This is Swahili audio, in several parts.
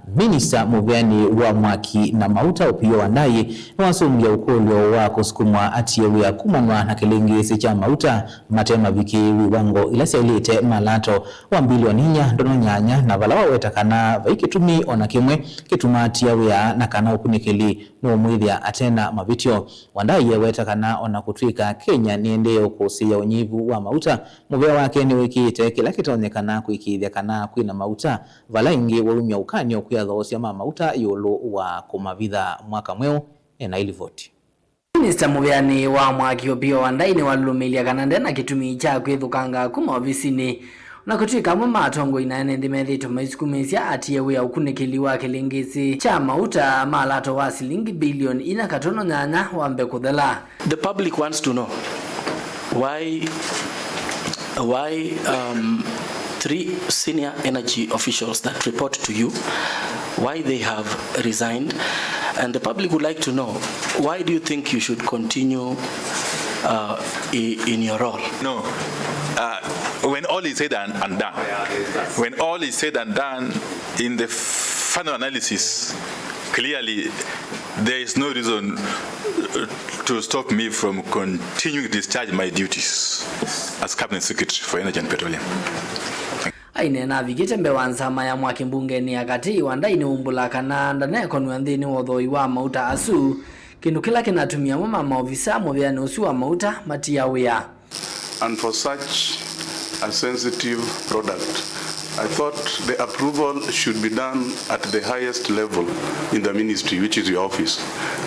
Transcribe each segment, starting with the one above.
Minisita Muveani wa Mwaki na Mauta Opiyo Wandayi Niwasungia Ukulyo wa Kusukumwa Atie Wia Kumanwa na Kilingisi cha Mauta mate Mavikiiu Iwango ila Syailite Lato wambili waninya ndono nyanya na Vala Waweta Kana Kitumi ona Kimwe Kituma Atia Wia na Kana Ukunikili Nuumwithia Atena Mavityo Wandayi Waweta Kana ona kutwika Kenya niendeo kusia unyivu wa Mauta muvea wake ni wikite kila kitonyekana kuikithia Kana kwina Mauta Vala ingi waumia ukanyo kuya dhosi ya Mauta yulu wa kumavitha mwaka mweo na ilivoti. Minisita Muveani wa Mwaki Opiyo Wandayi ni walumilia Kana na Kitumi cha kwithukanga kuma ofisini na kutwika matongo inaene ndimethito maisukumisia Atie Wia Ukunikili wa Kilingisi cha Mauta Lato wa silingi bilioni ina katono nyanya wambe kuthela. The public wants to know why 3 senior energy officials that report to you, why they have resigned, and the public would like to know, why do you think you should continue in your role? No, when all is said and done, in the final analysis, clearly there is no reason to stop me from continuing to discharge my duties as Cabinet Secretary for Energy and Petroleum. Aine na vigite mbewansama ya Mwaki mbungeni akati Wandayi ni umbula Kana ndane konwandhini wodhoi wa Mauta asu kindu kila kinatumia maofisa Muveani usi wa Mauta matia Wia. And for such a sensitive product, I thought the approval should be done at the highest level in the ministry, which is your office.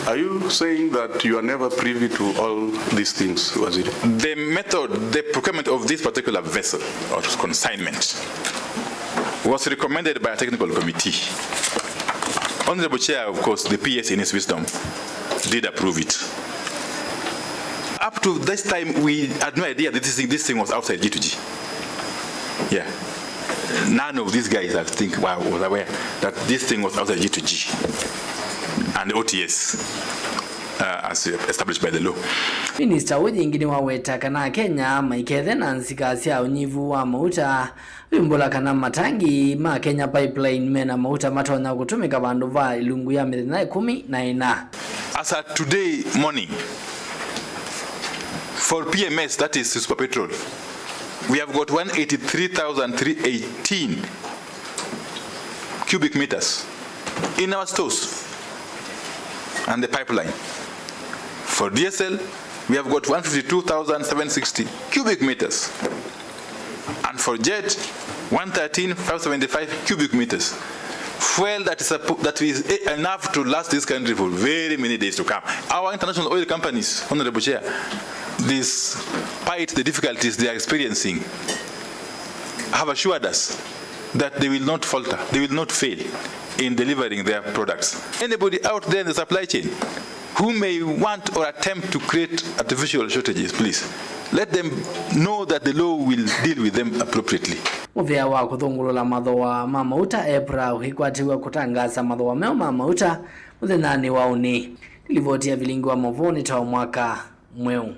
Are you saying that you are never privy to all these things, was it? The method, the procurement of this particular vessel or consignment was recommended by a technical committee. Honorable Chair, of course, the PS in his wisdom did approve it. Up to this time, we had no idea that this thing was outside G2G. Yeah. None of these guys, I think, was aware that this thing was outside G2G and OTS as established by the law. Minister Wajingini Waweta Kana Kenya maikethe na nsikasya unyivu wa Mauta vimbula Kana matangi ma Kenya pipeline mena Mauta matonya kutumika bandu va ilungu ya 10 As at today morning, for PMS, that is Super Petrol, we have got 183,318 cubic meters in our stores and the pipeline. For DSL, we have got 152,760 cubic meters. And for jet, 113,575 cubic meters. Fuel that is enough to last this country for very many days to come. Our international oil companies, Honorable Chair, despite the difficulties they are experiencing, have assured us that they will not falter, they will not fail in delivering their products. Anybody out there in the supply chain who may want or attempt to create artificial shortages, please, let them know that the law will deal with them appropriately. Muvea wa kuthungulula mathoa ma Mauta Epra uhikwatiwa kutangaza mathoa meo ma Mauta muthenani wauni. Livoti ya vilingi wa Mavoni ta mwaka mweu.